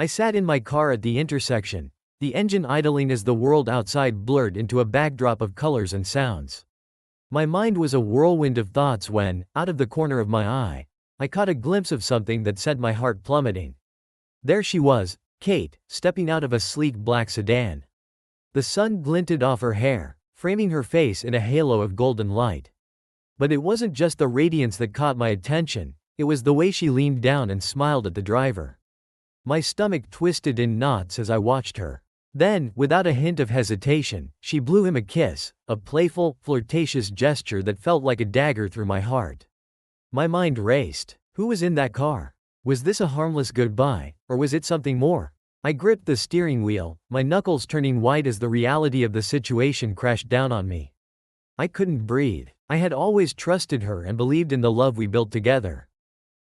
I sat in my car at the intersection, the engine idling as the world outside blurred into a backdrop of colors and sounds. My mind was a whirlwind of thoughts when, out of the corner of my eye, I caught a glimpse of something that sent my heart plummeting. There she was, Kate, stepping out of a sleek black sedan. The sun glinted off her hair, framing her face in a halo of golden light. But it wasn't just the radiance that caught my attention, it was the way she leaned down and smiled at the driver. My stomach twisted in knots as I watched her. Then, without a hint of hesitation, she blew him a kiss, a playful, flirtatious gesture that felt like a dagger through my heart. My mind raced. Who was in that car? Was this a harmless goodbye, or was it something more? I gripped the steering wheel, my knuckles turning white as the reality of the situation crashed down on me. I couldn't breathe. I had always trusted her and believed in the love we built together.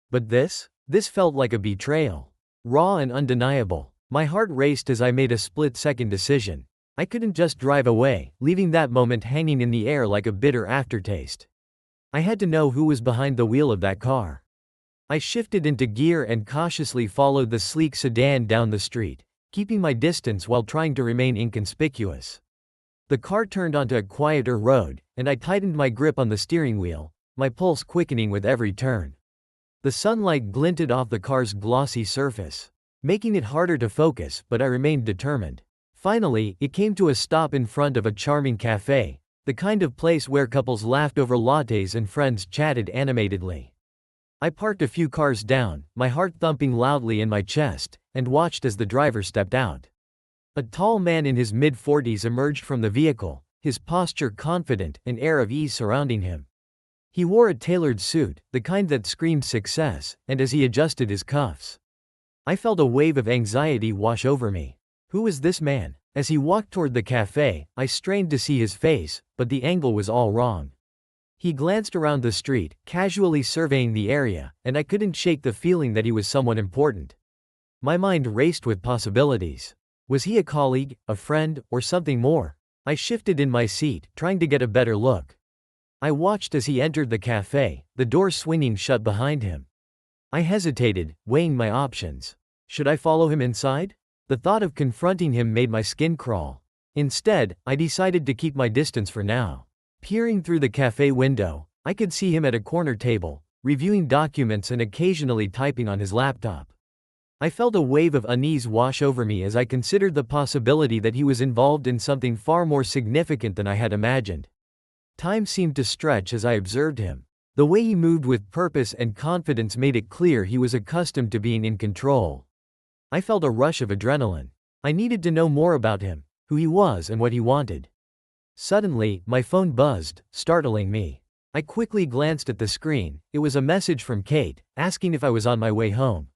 But this felt like a betrayal. Raw and undeniable. My heart raced as I made a split-second decision. I couldn't just drive away, leaving that moment hanging in the air like a bitter aftertaste. I had to know who was behind the wheel of that car. I shifted into gear and cautiously followed the sleek sedan down the street, keeping my distance while trying to remain inconspicuous. The car turned onto a quieter road, and I tightened my grip on the steering wheel, my pulse quickening with every turn. The sunlight glinted off the car's glossy surface, making it harder to focus, but I remained determined. Finally, it came to a stop in front of a charming cafe, the kind of place where couples laughed over lattes and friends chatted animatedly. I parked a few cars down, my heart thumping loudly in my chest, and watched as the driver stepped out. A tall man in his mid-40s emerged from the vehicle, his posture confident, an air of ease surrounding him. He wore a tailored suit, the kind that screamed success, and as he adjusted his cuffs, I felt a wave of anxiety wash over me. Who was this man? As he walked toward the cafe, I strained to see his face, but the angle was all wrong. He glanced around the street, casually surveying the area, and I couldn't shake the feeling that he was someone important. My mind raced with possibilities. Was he a colleague, a friend, or something more? I shifted in my seat, trying to get a better look. I watched as he entered the cafe, the door swinging shut behind him. I hesitated, weighing my options. Should I follow him inside? The thought of confronting him made my skin crawl. Instead, I decided to keep my distance for now. Peering through the cafe window, I could see him at a corner table, reviewing documents and occasionally typing on his laptop. I felt a wave of unease wash over me as I considered the possibility that he was involved in something far more significant than I had imagined. Time seemed to stretch as I observed him. The way he moved with purpose and confidence made it clear he was accustomed to being in control. I felt a rush of adrenaline. I needed to know more about him, who he was and what he wanted. Suddenly, my phone buzzed, startling me. I quickly glanced at the screen. It was a message from Kate, asking if I was on my way home.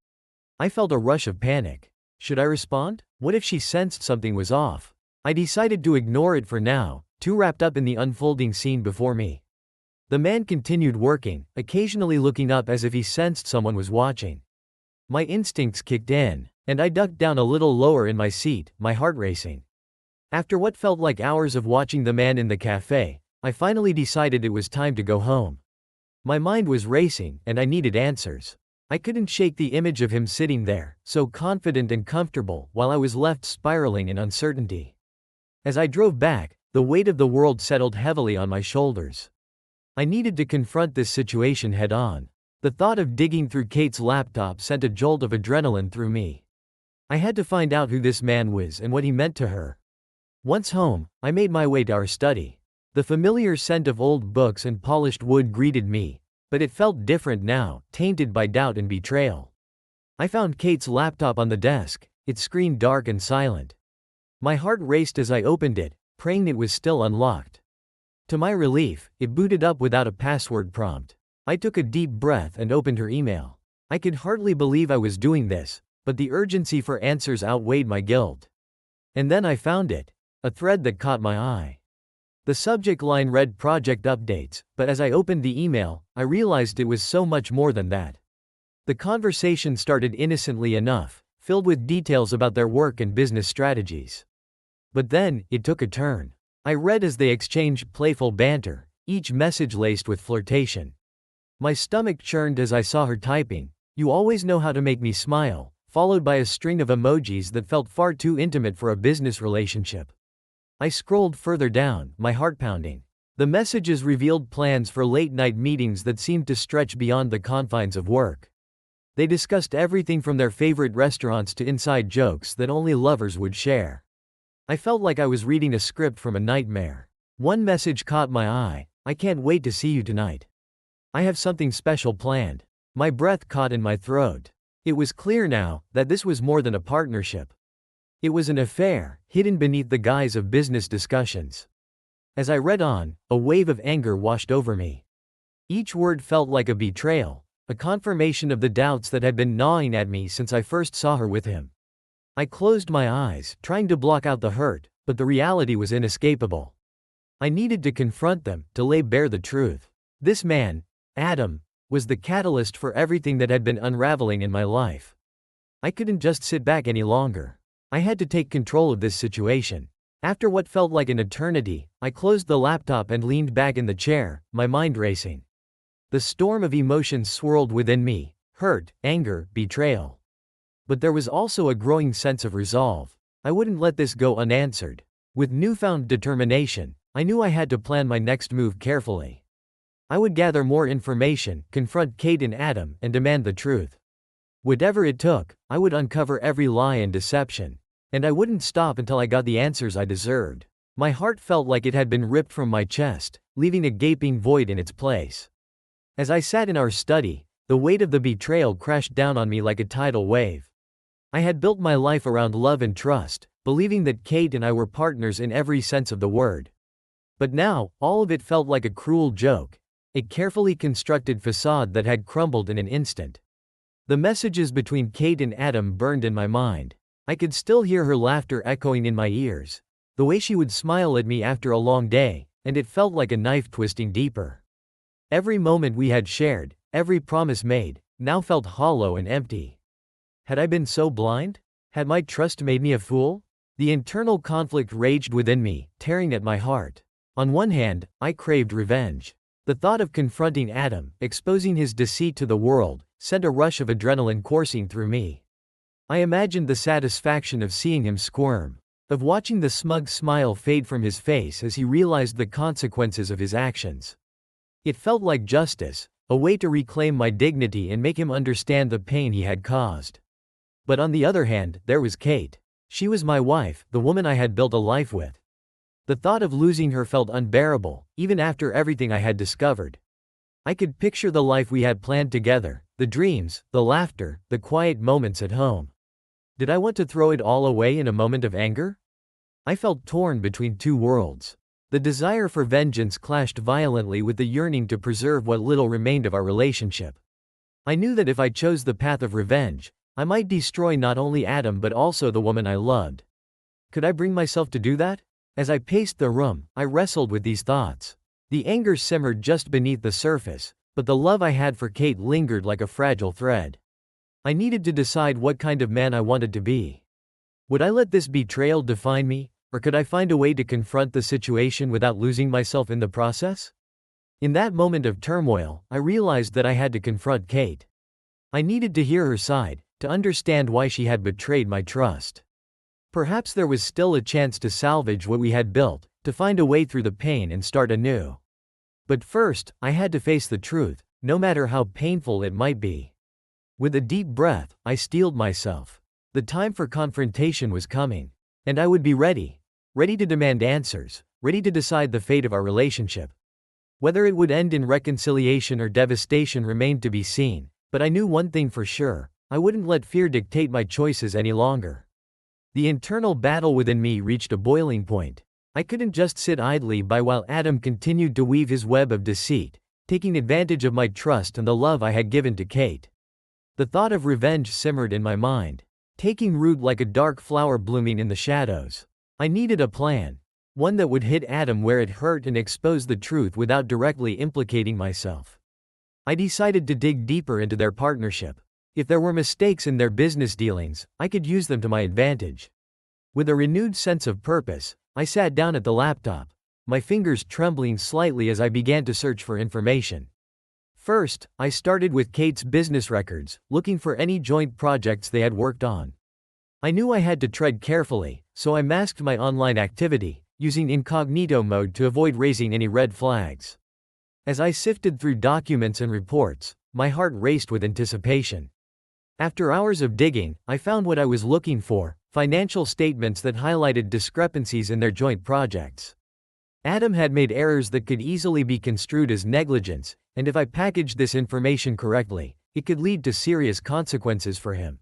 I felt a rush of panic. Should I respond? What if she sensed something was off? I decided to ignore it for now, too wrapped up in the unfolding scene before me. The man continued working, occasionally looking up as if he sensed someone was watching. My instincts kicked in, and I ducked down a little lower in my seat, my heart racing. After what felt like hours of watching the man in the cafe, I finally decided it was time to go home. My mind was racing, and I needed answers. I couldn't shake the image of him sitting there, so confident and comfortable, while I was left spiraling in uncertainty. As I drove back, the weight of the world settled heavily on my shoulders. I needed to confront this situation head-on. The thought of digging through Kate's laptop sent a jolt of adrenaline through me. I had to find out who this man was and what he meant to her. Once home, I made my way to our study. The familiar scent of old books and polished wood greeted me, but it felt different now, tainted by doubt and betrayal. I found Kate's laptop on the desk, its screen dark and silent. My heart raced as I opened it, praying it was still unlocked. To my relief, it booted up without a password prompt. I took a deep breath and opened her email. I could hardly believe I was doing this, but the urgency for answers outweighed my guilt. And then I found it, a thread that caught my eye. The subject line read project updates, but as I opened the email, I realized it was so much more than that. The conversation started innocently enough, filled with details about their work and business strategies. But then, it took a turn. I read as they exchanged playful banter, each message laced with flirtation. My stomach churned as I saw her typing, "You always know how to make me smile," followed by a string of emojis that felt far too intimate for a business relationship. I scrolled further down, my heart pounding. The messages revealed plans for late-night meetings that seemed to stretch beyond the confines of work. They discussed everything from their favorite restaurants to inside jokes that only lovers would share. I felt like I was reading a script from a nightmare. One message caught my eye: "I can't wait to see you tonight. I have something special planned." My breath caught in my throat. It was clear now that this was more than a partnership. It was an affair, hidden beneath the guise of business discussions. As I read on, a wave of anger washed over me. Each word felt like a betrayal, a confirmation of the doubts that had been gnawing at me since I first saw her with him. I closed my eyes, trying to block out the hurt, but the reality was inescapable. I needed to confront them, to lay bare the truth. This man, Adam, was the catalyst for everything that had been unraveling in my life. I couldn't just sit back any longer. I had to take control of this situation. After what felt like an eternity, I closed the laptop and leaned back in the chair, my mind racing. The storm of emotions swirled within me: hurt, anger, betrayal. But there was also a growing sense of resolve. I wouldn't let this go unanswered. With newfound determination, I knew I had to plan my next move carefully. I would gather more information, confront Kate and Adam, and demand the truth. Whatever it took, I would uncover every lie and deception. And I wouldn't stop until I got the answers I deserved. My heart felt like it had been ripped from my chest, leaving a gaping void in its place. As I sat in our study, the weight of the betrayal crashed down on me like a tidal wave. I had built my life around love and trust, believing that Kate and I were partners in every sense of the word. But now, all of it felt like a cruel joke, a carefully constructed facade that had crumbled in an instant. The messages between Kate and Adam burned in my mind. I could still hear her laughter echoing in my ears, the way she would smile at me after a long day, and it felt like a knife twisting deeper. Every moment we had shared, every promise made, now felt hollow and empty. Had I been so blind? Had my trust made me a fool? The internal conflict raged within me, tearing at my heart. On one hand, I craved revenge. The thought of confronting Adam, exposing his deceit to the world, sent a rush of adrenaline coursing through me. I imagined the satisfaction of seeing him squirm, of watching the smug smile fade from his face as he realized the consequences of his actions. It felt like justice, a way to reclaim my dignity and make him understand the pain he had caused. But on the other hand, there was Kate. She was my wife, the woman I had built a life with. The thought of losing her felt unbearable, even after everything I had discovered. I could picture the life we had planned together, the dreams, the laughter, the quiet moments at home. Did I want to throw it all away in a moment of anger? I felt torn between two worlds. The desire for vengeance clashed violently with the yearning to preserve what little remained of our relationship. I knew that if I chose the path of revenge, I might destroy not only Adam but also the woman I loved. Could I bring myself to do that? As I paced the room, I wrestled with these thoughts. The anger simmered just beneath the surface, but the love I had for Kate lingered like a fragile thread. I needed to decide what kind of man I wanted to be. Would I let this betrayal define me, or could I find a way to confront the situation without losing myself in the process? In that moment of turmoil, I realized that I had to confront Kate. I needed to hear her side, to understand why she had betrayed my trust. Perhaps there was still a chance to salvage what we had built, to find a way through the pain and start anew. But first, I had to face the truth, no matter how painful it might be. With a deep breath, I steeled myself. The time for confrontation was coming. And I would be ready. Ready to demand answers, ready to decide the fate of our relationship. Whether it would end in reconciliation or devastation remained to be seen, but I knew one thing for sure: I wouldn't let fear dictate my choices any longer. The internal battle within me reached a boiling point. I couldn't just sit idly by while Adam continued to weave his web of deceit, taking advantage of my trust and the love I had given to Kate. The thought of revenge simmered in my mind, taking root like a dark flower blooming in the shadows. I needed a plan, one that would hit Adam where it hurt and expose the truth without directly implicating myself. I decided to dig deeper into their partnership. If there were mistakes in their business dealings, I could use them to my advantage. With a renewed sense of purpose, I sat down at the laptop, my fingers trembling slightly as I began to search for information. First, I started with Kate's business records, looking for any joint projects they had worked on. I knew I had to tread carefully, so I masked my online activity, using incognito mode to avoid raising any red flags. As I sifted through documents and reports, my heart raced with anticipation. After hours of digging, I found what I was looking for: financial statements that highlighted discrepancies in their joint projects. Adam had made errors that could easily be construed as negligence, and if I packaged this information correctly, it could lead to serious consequences for him.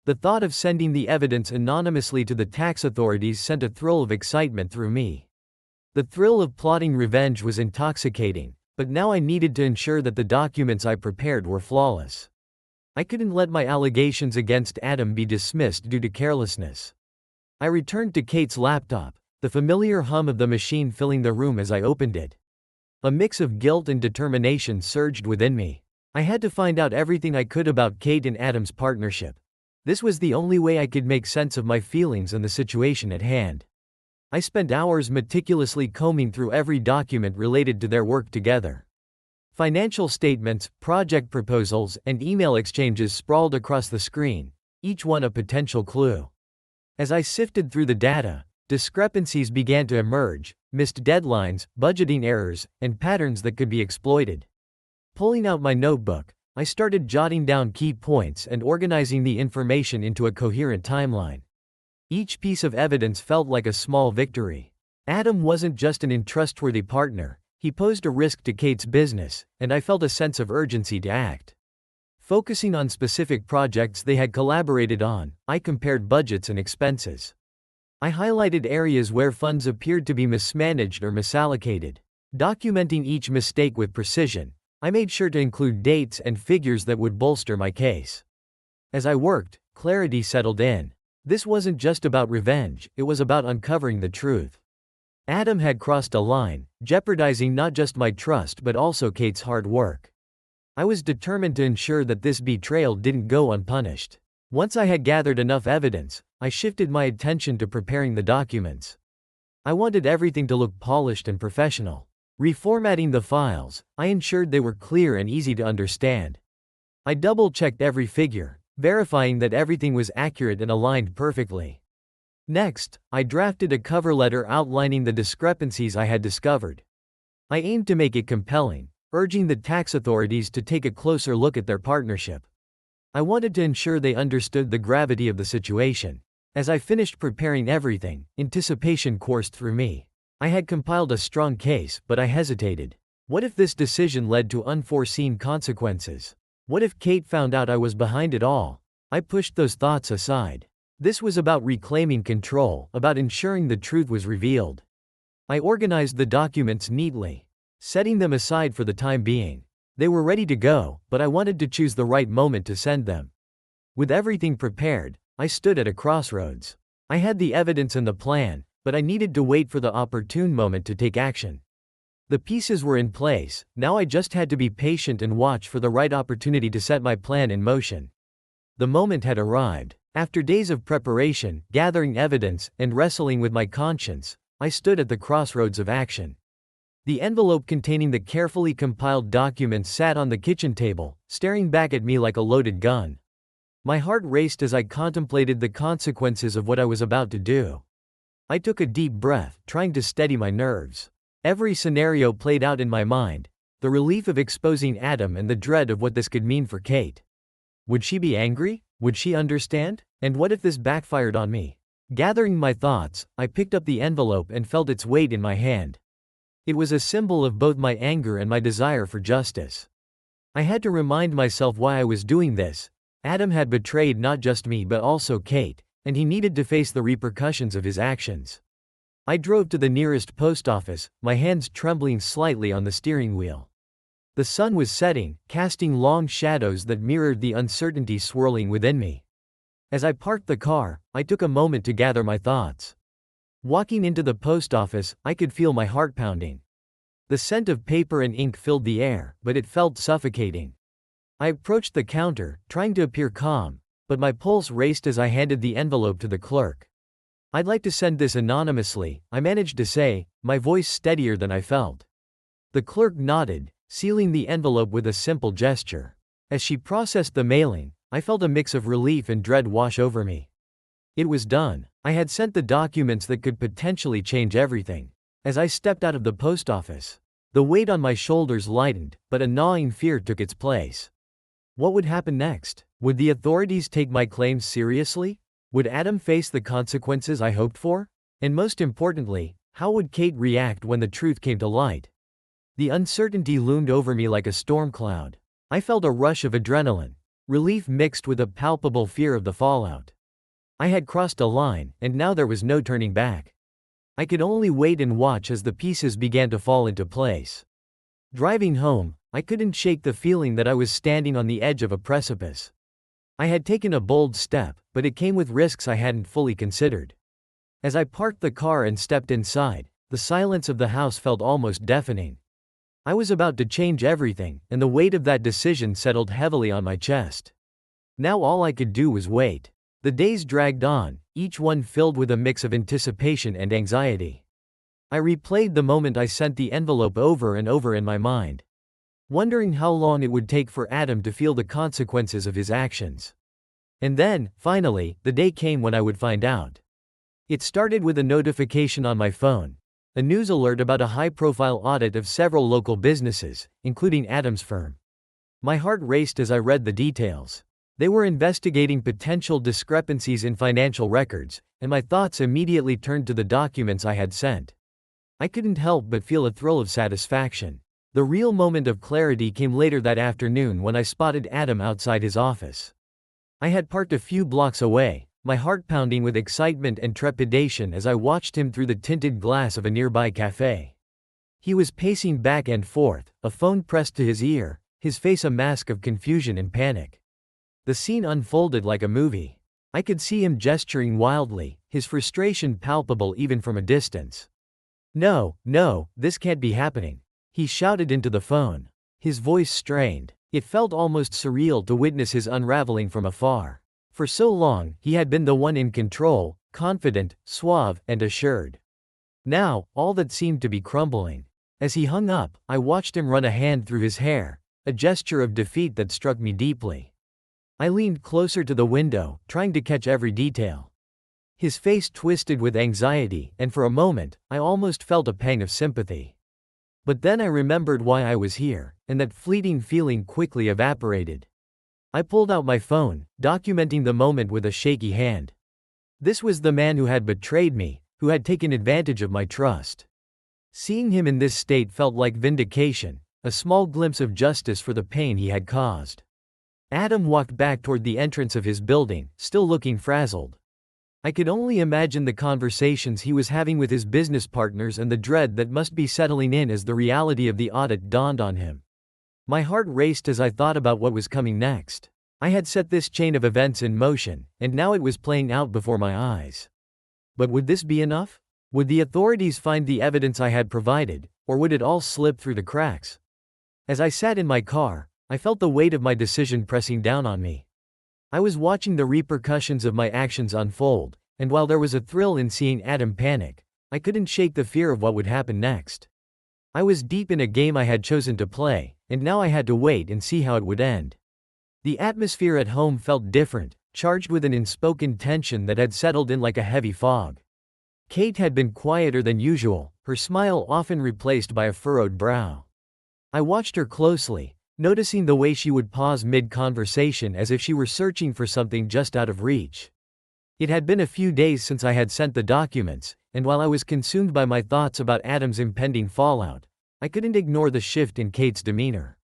The thought of sending the evidence anonymously to the tax authorities sent a thrill of excitement through me. The thrill of plotting revenge was intoxicating, but now I needed to ensure that the documents I prepared were flawless. I couldn't let my allegations against Adam be dismissed due to carelessness. I returned to Kate's laptop, the familiar hum of the machine filling the room as I opened it. A mix of guilt and determination surged within me. I had to find out everything I could about Kate and Adam's partnership. This was the only way I could make sense of my feelings and the situation at hand. I spent hours meticulously combing through every document related to their work together. Financial statements, project proposals, and email exchanges sprawled across the screen, each one a potential clue. As I sifted through the data, discrepancies began to emerge: missed deadlines, budgeting errors, and patterns that could be exploited. Pulling out my notebook, I started jotting down key points and organizing the information into a coherent timeline. Each piece of evidence felt like a small victory. Adam wasn't just an untrustworthy partner, he posed a risk to Kate's business, and I felt a sense of urgency to act. Focusing on specific projects they had collaborated on, I compared budgets and expenses. I highlighted areas where funds appeared to be mismanaged or misallocated. Documenting each mistake with precision, I made sure to include dates and figures that would bolster my case. As I worked, clarity settled in. This wasn't just about revenge, it was about uncovering the truth. Adam had crossed a line, jeopardizing not just my trust but also Kate's hard work. I was determined to ensure that this betrayal didn't go unpunished. Once I had gathered enough evidence, I shifted my attention to preparing the documents. I wanted everything to look polished and professional. Reformatting the files, I ensured they were clear and easy to understand. I double-checked every figure, verifying that everything was accurate and aligned perfectly. Next, I drafted a cover letter outlining the discrepancies I had discovered. I aimed to make it compelling, urging the tax authorities to take a closer look at their partnership. I wanted to ensure they understood the gravity of the situation. As I finished preparing everything, anticipation coursed through me. I had compiled a strong case, but I hesitated. What if this decision led to unforeseen consequences? What if Kate found out I was behind it all? I pushed those thoughts aside. This was about reclaiming control, about ensuring the truth was revealed. I organized the documents neatly, setting them aside for the time being. They were ready to go, but I wanted to choose the right moment to send them. With everything prepared, I stood at a crossroads. I had the evidence and the plan, but I needed to wait for the opportune moment to take action. The pieces were in place, now I just had to be patient and watch for the right opportunity to set my plan in motion. The moment had arrived. After days of preparation, gathering evidence, and wrestling with my conscience, I stood at the crossroads of action. The envelope containing the carefully compiled documents sat on the kitchen table, staring back at me like a loaded gun. My heart raced as I contemplated the consequences of what I was about to do. I took a deep breath, trying to steady my nerves. Every scenario played out in my mind: the relief of exposing Adam and the dread of what this could mean for Kate. Would she be angry? Would she understand? And what if this backfired on me? Gathering my thoughts, I picked up the envelope and felt its weight in my hand. It was a symbol of both my anger and my desire for justice. I had to remind myself why I was doing this. Adam had betrayed not just me but also Kate, and he needed to face the repercussions of his actions. I drove to the nearest post office, my hands trembling slightly on the steering wheel. The sun was setting, casting long shadows that mirrored the uncertainty swirling within me. As I parked the car, I took a moment to gather my thoughts. Walking into the post office, I could feel my heart pounding. The scent of paper and ink filled the air, but it felt suffocating. I approached the counter, trying to appear calm, but my pulse raced as I handed the envelope to the clerk. "I'd like to send this anonymously," I managed to say, my voice steadier than I felt. The clerk nodded, sealing the envelope with a simple gesture. As she processed the mailing, I felt a mix of relief and dread wash over me. It was done. I had sent the documents that could potentially change everything. As I stepped out of the post office, the weight on my shoulders lightened, but a gnawing fear took its place. What would happen next? Would the authorities take my claims seriously? Would Adam face the consequences I hoped for? And most importantly, how would Kate react when the truth came to light? The uncertainty loomed over me like a storm cloud. I felt a rush of adrenaline, relief mixed with a palpable fear of the fallout. I had crossed a line, and now there was no turning back. I could only wait and watch as the pieces began to fall into place. Driving home, I couldn't shake the feeling that I was standing on the edge of a precipice. I had taken a bold step, but it came with risks I hadn't fully considered. As I parked the car and stepped inside, the silence of the house felt almost deafening. I was about to change everything, and the weight of that decision settled heavily on my chest. Now all I could do was wait. The days dragged on, each one filled with a mix of anticipation and anxiety. I replayed the moment I sent the envelope over and over in my mind, wondering how long it would take for Adam to feel the consequences of his actions. And then, finally, the day came when I would find out. It started with a notification on my phone, a news alert about a high-profile audit of several local businesses, including Adam's firm. My heart raced as I read the details. They were investigating potential discrepancies in financial records, and my thoughts immediately turned to the documents I had sent. I couldn't help but feel a thrill of satisfaction. The real moment of clarity came later that afternoon when I spotted Adam outside his office. I had parked a few blocks away, my heart pounding with excitement and trepidation as I watched him through the tinted glass of a nearby cafe. He was pacing back and forth, a phone pressed to his ear, his face a mask of confusion and panic. The scene unfolded like a movie. I could see him gesturing wildly, his frustration palpable even from a distance. "No, this can't be happening," he shouted into the phone. His voice strained. It felt almost surreal to witness his unraveling from afar. For so long, he had been the one in control, confident, suave, and assured. Now, all that seemed to be crumbling. As he hung up, I watched him run a hand through his hair, a gesture of defeat that struck me deeply. I leaned closer to the window, trying to catch every detail. His face twisted with anxiety, and for a moment, I almost felt a pang of sympathy. But then I remembered why I was here, and that fleeting feeling quickly evaporated. I pulled out my phone, documenting the moment with a shaky hand. This was the man who had betrayed me, who had taken advantage of my trust. Seeing him in this state felt like vindication, a small glimpse of justice for the pain he had caused. Adam walked back toward the entrance of his building, still looking frazzled. I could only imagine the conversations he was having with his business partners and the dread that must be settling in as the reality of the audit dawned on him. My heart raced as I thought about what was coming next. I had set this chain of events in motion, and now it was playing out before my eyes. But would this be enough? Would the authorities find the evidence I had provided, or would it all slip through the cracks? As I sat in my car, I felt the weight of my decision pressing down on me. I was watching the repercussions of my actions unfold, and while there was a thrill in seeing Adam panic, I couldn't shake the fear of what would happen next. I was deep in a game I had chosen to play, and now I had to wait and see how it would end. The atmosphere at home felt different, charged with an unspoken tension that had settled in like a heavy fog. Kate had been quieter than usual, her smile often replaced by a furrowed brow. I watched her closely, noticing the way she would pause mid-conversation as if she were searching for something just out of reach. It had been a few days since I had sent the documents, and while I was consumed by my thoughts about Adam's impending fallout, I couldn't ignore the shift in Kate's demeanor.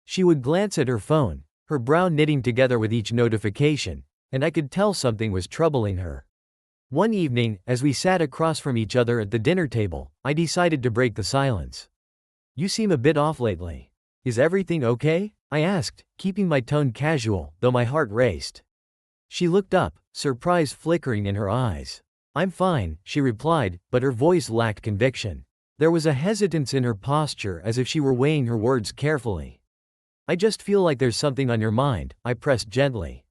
She would glance at her phone, her brow knitting together with each notification, and I could tell something was troubling her. One evening, as we sat across from each other at the dinner table, I decided to break the silence. "You seem a bit off lately. Is everything okay?" I asked, keeping my tone casual, though my heart raced. She looked up, surprise flickering in her eyes. "I'm fine," she replied, but her voice lacked conviction. There was a hesitance in her posture as if she were weighing her words carefully. "I just feel like there's something on your mind," I pressed gently.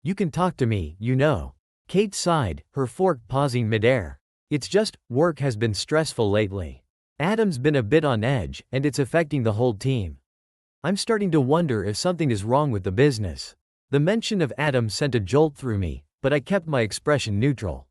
"You can talk to me, you know." Kate sighed, her fork pausing midair. "It's just, work has been stressful lately. Adam's been a bit on edge, and it's affecting the whole team. I'm starting to wonder if something is wrong with the business. The mention of Adam sent a jolt through me, but I kept my expression neutral.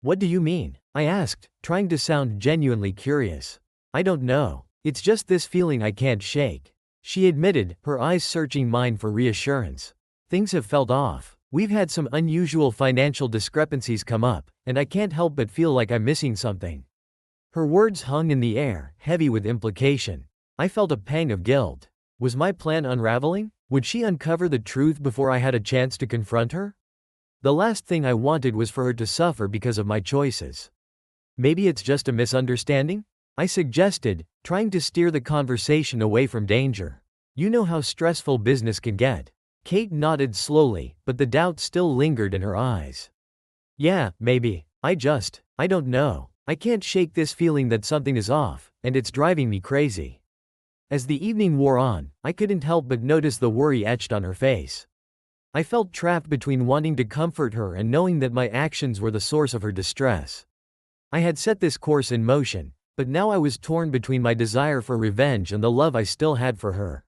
What do you mean? I asked, trying to sound genuinely curious. I don't know. It's just this feeling I can't shake. She admitted, her eyes searching mine for reassurance. Things have felt off. We've had some unusual financial discrepancies come up, and I can't help but feel like I'm missing something. Her words hung in the air, heavy with implication. I felt a pang of guilt. Was my plan unraveling? Would she uncover the truth before I had a chance to confront her? The last thing I wanted was for her to suffer because of my choices. Maybe it's just a misunderstanding? I suggested, trying to steer the conversation away from danger. You know how stressful business can get. Kate nodded slowly, but the doubt still lingered in her eyes. Yeah, maybe. I don't know. I can't shake this feeling that something is off, and it's driving me crazy. As the evening wore on, I couldn't help but notice the worry etched on her face. I felt trapped between wanting to comfort her and knowing that my actions were the source of her distress. I had set this course in motion, but now I was torn between my desire for revenge and the love I still had for her.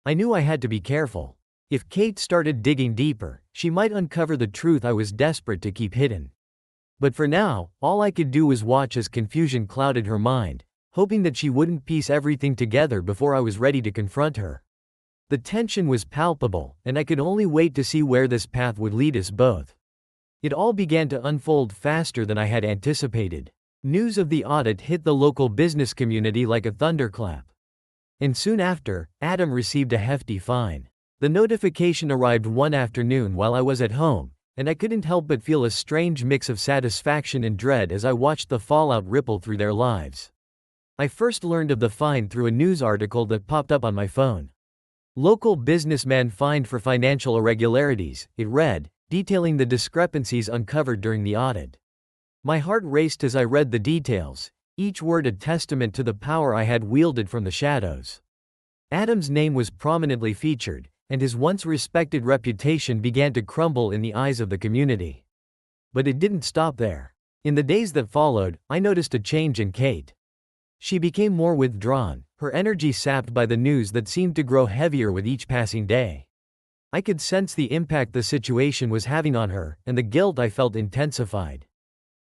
I knew I had to be careful. If Kate started digging deeper, she might uncover the truth I was desperate to keep hidden. But for now, all I could do was watch as confusion clouded her mind, hoping that she wouldn't piece everything together before I was ready to confront her. The tension was palpable, and I could only wait to see where this path would lead us both. It all began to unfold faster than I had anticipated. News of the audit hit the local business community like a thunderclap. And soon after, Adam received a hefty fine. The notification arrived one afternoon while I was at home, and I couldn't help but feel a strange mix of satisfaction and dread as I watched the fallout ripple through their lives. I first learned of the fine through a news article that popped up on my phone. Local businessman fined for financial irregularities, it read, detailing the discrepancies uncovered during the audit. My heart raced as I read the details, each word a testament to the power I had wielded from the shadows. Adam's name was prominently featured, and his once respected reputation began to crumble in the eyes of the community. But it didn't stop there. In the days that followed, I noticed a change in Kate. She became more withdrawn, her energy sapped by the news that seemed to grow heavier with each passing day. I could sense the impact the situation was having on her, and the guilt I felt intensified.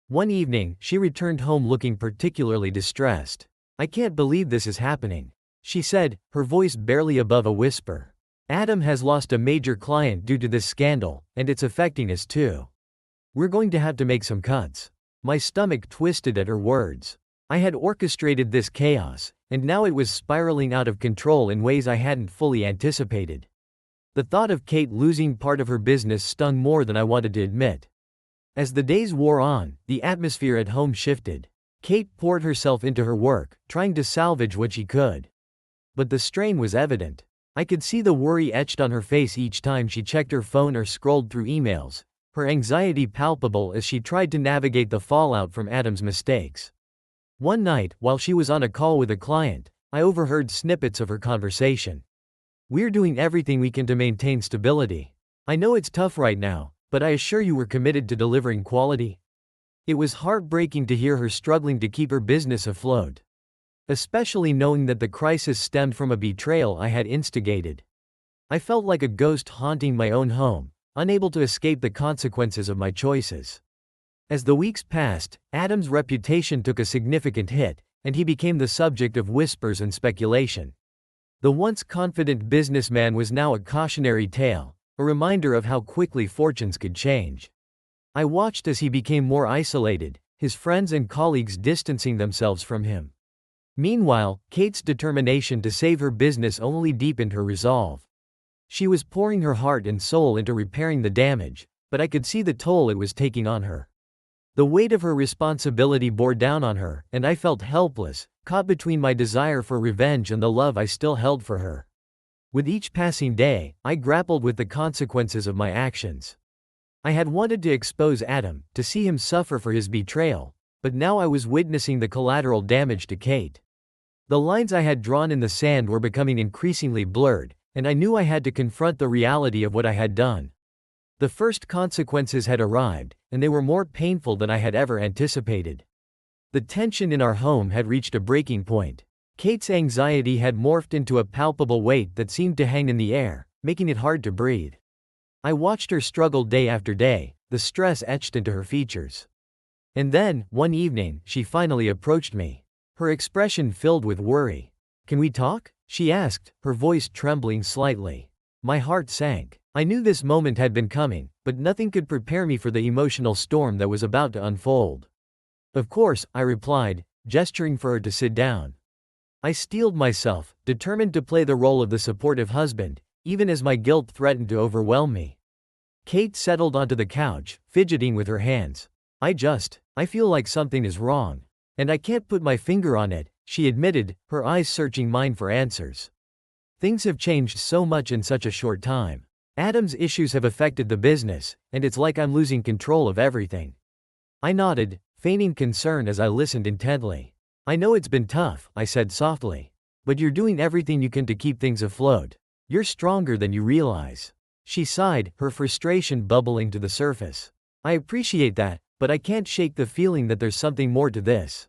One evening, she returned home looking particularly distressed. I can't believe this is happening, she said, her voice barely above a whisper. Adam has lost a major client due to this scandal, and it's affecting us too. We're going to have to make some cuts. My stomach twisted at her words. I had orchestrated this chaos, and now it was spiraling out of control in ways I hadn't fully anticipated. The thought of Kate losing part of her business stung more than I wanted to admit. As the days wore on, the atmosphere at home shifted. Kate poured herself into her work, trying to salvage what she could. But the strain was evident. I could see the worry etched on her face each time she checked her phone or scrolled through emails, her anxiety palpable as she tried to navigate the fallout from Adam's mistakes. One night, while she was on a call with a client, I overheard snippets of her conversation. "We're doing everything we can to maintain stability. I know it's tough right now, but I assure you we're committed to delivering quality." It was heartbreaking to hear her struggling to keep her business afloat, especially knowing that the crisis stemmed from a betrayal I had instigated. I felt like a ghost haunting my own home, unable to escape the consequences of my choices. As the weeks passed, Adam's reputation took a significant hit, and he became the subject of whispers and speculation. The once confident businessman was now a cautionary tale, a reminder of how quickly fortunes could change. I watched as he became more isolated, his friends and colleagues distancing themselves from him. Meanwhile, Kate's determination to save her business only deepened her resolve. She was pouring her heart and soul into repairing the damage, but I could see the toll it was taking on her. The weight of her responsibility bore down on her, and I felt helpless, caught between my desire for revenge and the love I still held for her. With each passing day, I grappled with the consequences of my actions. I had wanted to expose Adam, to see him suffer for his betrayal, but now I was witnessing the collateral damage to Kate. The lines I had drawn in the sand were becoming increasingly blurred, and I knew I had to confront the reality of what I had done. The first consequences had arrived, and they were more painful than I had ever anticipated. The tension in our home had reached a breaking point. Kate's anxiety had morphed into a palpable weight that seemed to hang in the air, making it hard to breathe. I watched her struggle day after day, the stress etched into her features. And then, one evening, she finally approached me. Her expression filled with worry. "Can we talk?" she asked, her voice trembling slightly. My heart sank. I knew this moment had been coming, but nothing could prepare me for the emotional storm that was about to unfold. "Of course," I replied, gesturing for her to sit down. I steeled myself, determined to play the role of the supportive husband, even as my guilt threatened to overwhelm me. Kate settled onto the couch, fidgeting with her hands. I feel like something is wrong. And I can't put my finger on it," she admitted, her eyes searching mine for answers. "Things have changed so much in such a short time. Adam's issues have affected the business, and it's like I'm losing control of everything." I nodded, feigning concern as I listened intently. "I know it's been tough," I said softly. "But you're doing everything you can to keep things afloat. You're stronger than you realize." She sighed, her frustration bubbling to the surface. "I appreciate that, but I can't shake the feeling that there's something more to this.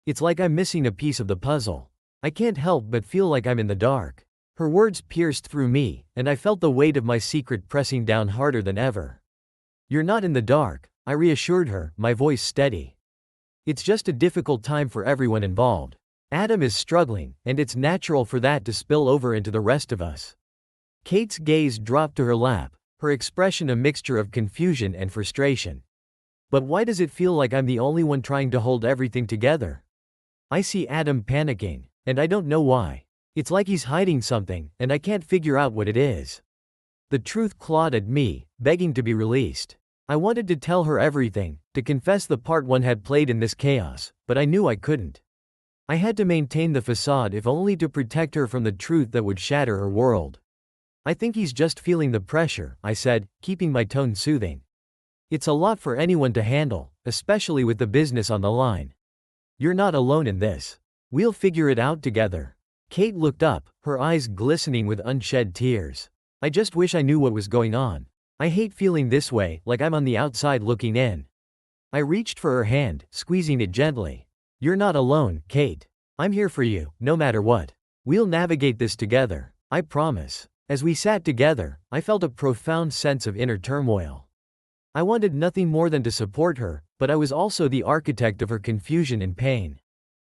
It's like I'm missing a piece of the puzzle. I can't help but feel like I'm in the dark." Her words pierced through me, and I felt the weight of my secret pressing down harder than ever. "You're not in the dark," I reassured her, my voice steady. "It's just a difficult time for everyone involved. Adam is struggling, and it's natural for that to spill over into the rest of us." Kate's gaze dropped to her lap, her expression a mixture of confusion and frustration. "But why does it feel like I'm the only one trying to hold everything together? I see Adam panicking, and I don't know why. It's like he's hiding something, and I can't figure out what it is." The truth clawed at me, begging to be released. I wanted to tell her everything, to confess the part one had played in this chaos, but I knew I couldn't. I had to maintain the facade if only to protect her from the truth that would shatter her world. "I think he's just feeling the pressure," I said, keeping my tone soothing. "It's a lot for anyone to handle, especially with the business on the line. You're not alone in this. We'll figure it out together." Kate looked up, her eyes glistening with unshed tears. "I just wish I knew what was going on. I hate feeling this way, like I'm on the outside looking in." I reached for her hand, squeezing it gently. "You're not alone, Kate. I'm here for you, no matter what. We'll navigate this together, I promise." As we sat together, I felt a profound sense of inner turmoil. I wanted nothing more than to support her, but I was also the architect of her confusion and pain.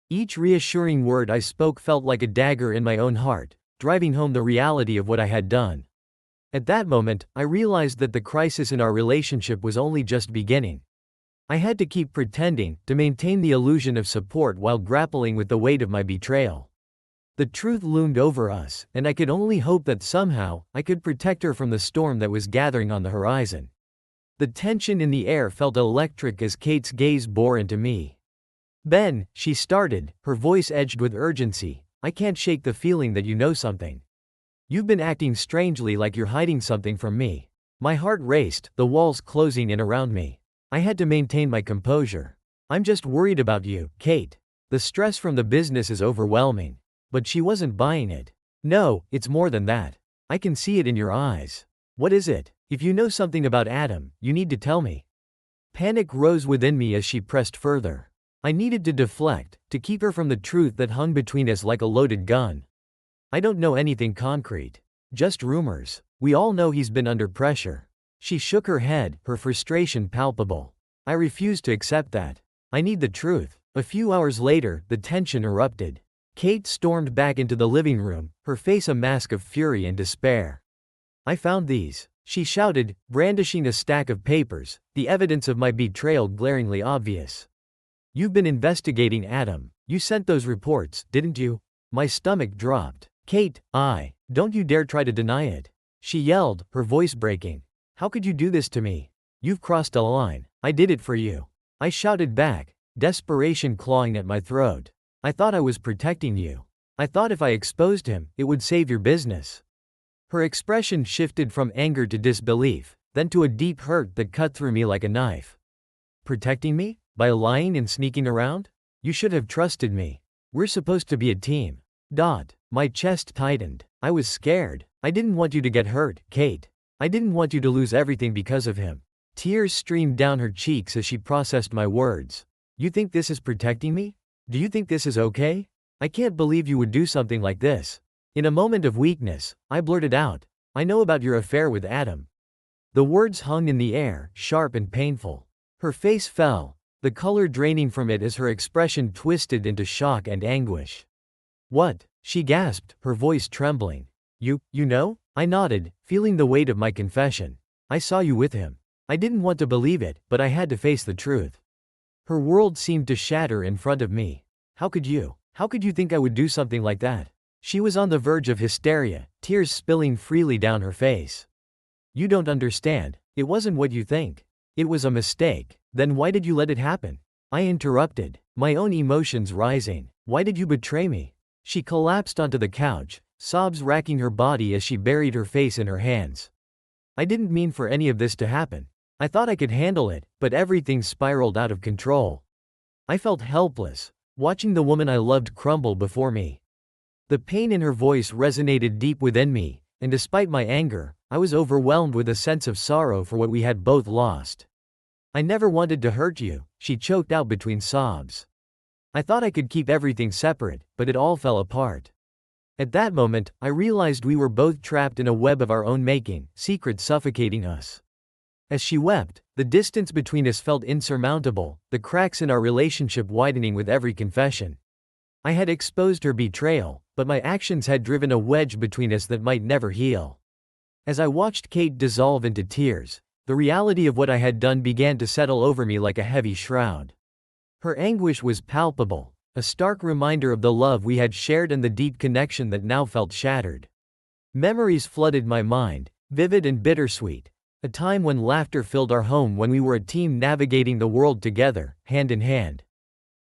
Each reassuring word I spoke felt like a dagger in my own heart, driving home the reality of what I had done. At that moment, I realized that the crisis in our relationship was only just beginning. I had to keep pretending, to maintain the illusion of support while grappling with the weight of my betrayal. The truth loomed over us, and I could only hope that somehow, I could protect her from the storm that was gathering on the horizon. The tension in the air felt electric as Kate's gaze bore into me. "Ben," she started, her voice edged with urgency, "I can't shake the feeling that you know something. You've been acting strangely like you're hiding something from me." My heart raced, the walls closing in around me. I had to maintain my composure. "I'm just worried about you, Kate. The stress from the business is overwhelming." But she wasn't buying it. "No, it's more than that. I can see it in your eyes." "What is it? If you know something about Adam, you need to tell me." Panic rose within me as she pressed further. I needed to deflect, to keep her from the truth that hung between us like a loaded gun. "I don't know anything concrete. Just rumors. We all know he's been under pressure." She shook her head, her frustration palpable. "I refuse to accept that. I need the truth." A few hours later, the tension erupted. Kate stormed back into the living room, her face a mask of fury and despair. "I found these," she shouted, brandishing a stack of papers, the evidence of my betrayal glaringly obvious. "You've been investigating Adam. You sent those reports, didn't you?" My stomach dropped. "Kate, don't you dare try to deny it," she yelled, her voice breaking. "How could you do this to me? You've crossed a line. I did it for you." I shouted back, desperation clawing at my throat. "I thought I was protecting you. I thought if I exposed him, it would save your business." Her expression shifted from anger to disbelief, then to a deep hurt that cut through me like a knife. "Protecting me? By lying and sneaking around? You should have trusted me. We're supposed to be a team." My chest tightened. I was scared. "I didn't want you to get hurt, Kate. I didn't want you to lose everything because of him." Tears streamed down her cheeks as she processed my words. You think this is protecting me? Do you think this is okay? I can't believe you would do something like this. In a moment of weakness, I blurted out, I know about your affair with Adam. The words hung in the air, sharp and painful. Her face fell, the color draining from it as her expression twisted into shock and anguish. What? She gasped, her voice trembling. You know? I nodded, feeling the weight of my confession. I saw you with him. I didn't want to believe it, but I had to face the truth. Her world seemed to shatter in front of me. How could you think I would do something like that? She was on the verge of hysteria, tears spilling freely down her face. You don't understand. It wasn't what you think. It was a mistake. Then why did you let it happen? I interrupted, my own emotions rising. Why did you betray me? She collapsed onto the couch, sobs racking her body as she buried her face in her hands. I didn't mean for any of this to happen. I thought I could handle it, but everything spiraled out of control. I felt helpless, watching the woman I loved crumble before me. The pain in her voice resonated deep within me, and despite my anger, I was overwhelmed with a sense of sorrow for what we had both lost. I never wanted to hurt you, she choked out between sobs. I thought I could keep everything separate, but it all fell apart. At that moment, I realized we were both trapped in a web of our own making, secrets suffocating us. As she wept, the distance between us felt insurmountable, the cracks in our relationship widening with every confession. I had exposed her betrayal, but my actions had driven a wedge between us that might never heal. As I watched Kate dissolve into tears, the reality of what I had done began to settle over me like a heavy shroud. Her anguish was palpable, a stark reminder of the love we had shared and the deep connection that now felt shattered. Memories flooded my mind, vivid and bittersweet, a time when laughter filled our home, when we were a team navigating the world together, hand in hand.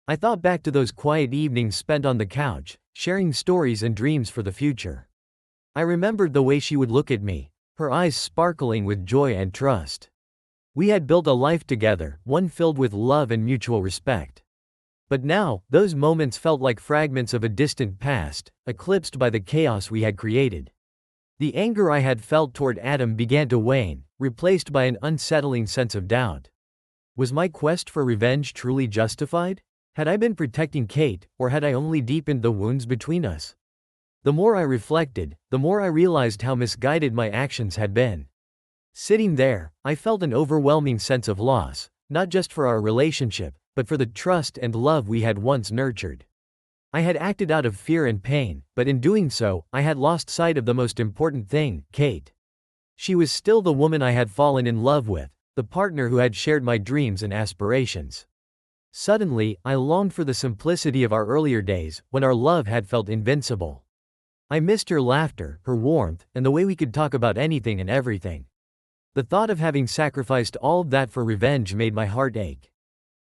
I thought back to those quiet evenings spent on the couch, sharing stories and dreams for the future. I remembered the way she would look at me, her eyes sparkling with joy and trust. We had built a life together, one filled with love and mutual respect. But now, those moments felt like fragments of a distant past, eclipsed by the chaos we had created. The anger I had felt toward Adam began to wane, replaced by an unsettling sense of doubt. Was my quest for revenge truly justified? Had I been protecting Kate, or had I only deepened the wounds between us? The more I reflected, the more I realized how misguided my actions had been. Sitting there, I felt an overwhelming sense of loss, not just for our relationship, but for the trust and love we had once nurtured. I had acted out of fear and pain, but in doing so, I had lost sight of the most important thing, Kate. She was still the woman I had fallen in love with, the partner who had shared my dreams and aspirations. Suddenly, I longed for the simplicity of our earlier days, when our love had felt invincible. I missed her laughter, her warmth, and the way we could talk about anything and everything. The thought of having sacrificed all of that for revenge made my heart ache.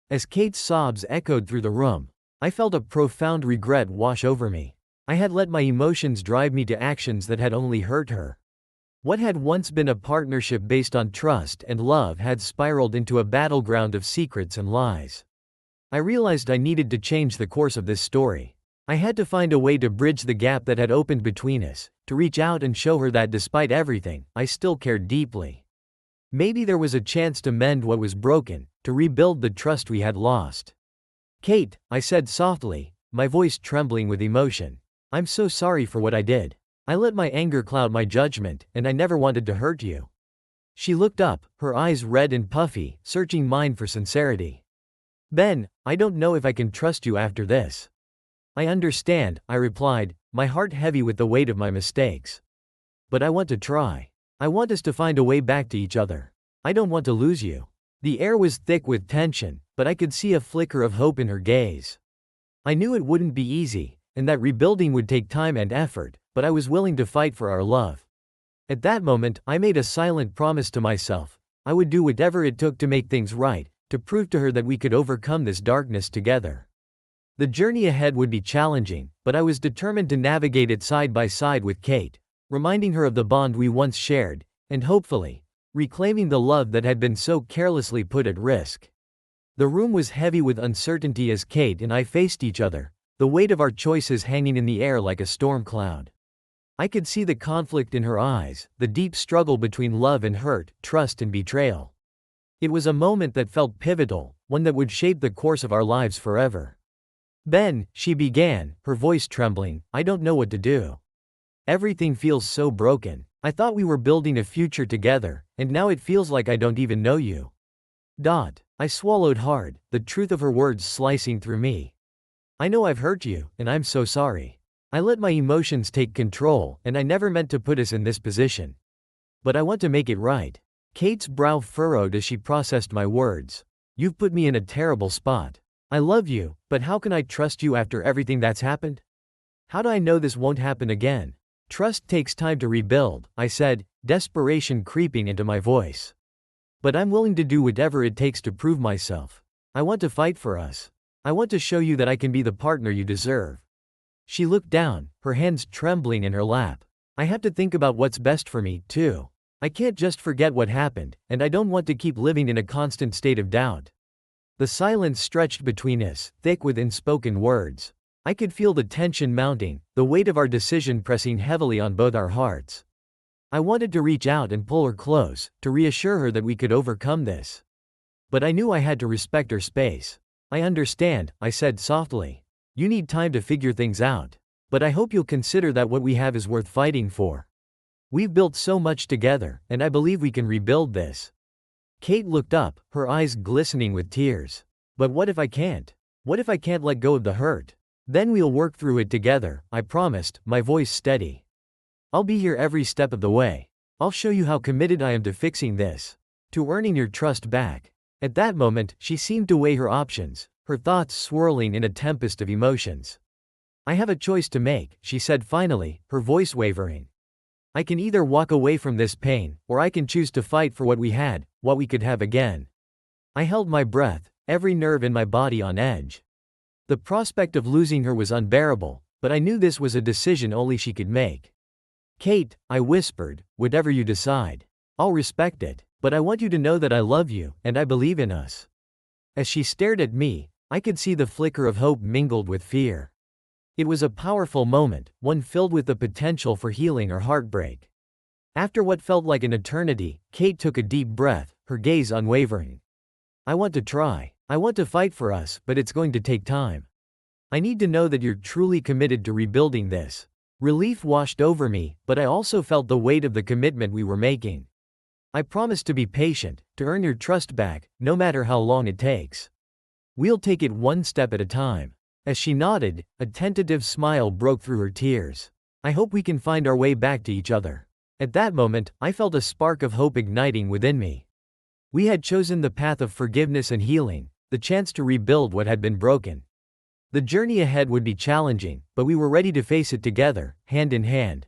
As Kate's sobs echoed through the room, I felt a profound regret wash over me. I had let my emotions drive me to actions that had only hurt her. What had once been a partnership based on trust and love had spiraled into a battleground of secrets and lies. I realized I needed to change the course of this story. I had to find a way to bridge the gap that had opened between us, to reach out and show her that despite everything, I still cared deeply. Maybe there was a chance to mend what was broken, to rebuild the trust we had lost. Kate, I said softly, my voice trembling with emotion. I'm so sorry for what I did. I let my anger cloud my judgment, and I never wanted to hurt you. She looked up, her eyes red and puffy, searching mine for sincerity. Ben, I don't know if I can trust you after this. I understand, I replied, my heart heavy with the weight of my mistakes. But I want to try. I want us to find a way back to each other. I don't want to lose you. The air was thick with tension, but I could see a flicker of hope in her gaze. I knew it wouldn't be easy, and that rebuilding would take time and effort, but I was willing to fight for our love. At that moment, I made a silent promise to myself. I would do whatever it took to make things right, to prove to her that we could overcome this darkness together. The journey ahead would be challenging, but I was determined to navigate it side by side with Kate, reminding her of the bond we once shared, and hopefully, reclaiming the love that had been so carelessly put at risk. The room was heavy with uncertainty as Kate and I faced each other, the weight of our choices hanging in the air like a storm cloud. I could see the conflict in her eyes, the deep struggle between love and hurt, trust and betrayal. It was a moment that felt pivotal, one that would shape the course of our lives forever. Ben, she began, her voice trembling, I don't know what to do. Everything feels so broken. I thought we were building a future together, and now it feels like I don't even know you. I swallowed hard, the truth of her words slicing through me. I know I've hurt you, and I'm so sorry. I let my emotions take control, and I never meant to put us in this position. But I want to make it right. Kate's brow furrowed as she processed my words. You've put me in a terrible spot. I love you, but how can I trust you after everything that's happened? How do I know this won't happen again? Trust takes time to rebuild, I said, desperation creeping into my voice. But I'm willing to do whatever it takes to prove myself. I want to fight for us. I want to show you that I can be the partner you deserve. She looked down, her hands trembling in her lap. I have to think about what's best for me, too. I can't just forget what happened, and I don't want to keep living in a constant state of doubt. The silence stretched between us, thick with unspoken words. I could feel the tension mounting, the weight of our decision pressing heavily on both our hearts. I wanted to reach out and pull her close, to reassure her that we could overcome this. But I knew I had to respect her space. I understand, I said softly. You need time to figure things out. But I hope you'll consider that what we have is worth fighting for. We've built so much together, and I believe we can rebuild this. Kate looked up, her eyes glistening with tears. But what if I can't? What if I can't let go of the hurt? Then we'll work through it together, I promised, my voice steady. I'll be here every step of the way. I'll show you how committed I am to fixing this. To earning your trust back. At that moment, she seemed to weigh her options, her thoughts swirling in a tempest of emotions. I have a choice to make, she said finally, her voice wavering. I can either walk away from this pain, or I can choose to fight for what we had, what we could have again. I held my breath, every nerve in my body on edge. The prospect of losing her was unbearable, but I knew this was a decision only she could make. Kate, I whispered, whatever you decide, I'll respect it, but I want you to know that I love you, and I believe in us. As she stared at me, I could see the flicker of hope mingled with fear. It was a powerful moment, one filled with the potential for healing or heartbreak. After what felt like an eternity, Kate took a deep breath, her gaze unwavering. I want to try. I want to fight for us, but it's going to take time. I need to know that you're truly committed to rebuilding this. Relief washed over me, but I also felt the weight of the commitment we were making. I promise to be patient, to earn your trust back, no matter how long it takes. We'll take it one step at a time. As she nodded, a tentative smile broke through her tears. I hope we can find our way back to each other. At that moment, I felt a spark of hope igniting within me. We had chosen the path of forgiveness and healing, the chance to rebuild what had been broken. The journey ahead would be challenging, but we were ready to face it together, hand in hand.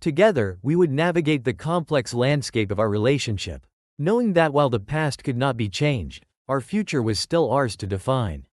Together, we would navigate the complex landscape of our relationship, knowing that while the past could not be changed, our future was still ours to define.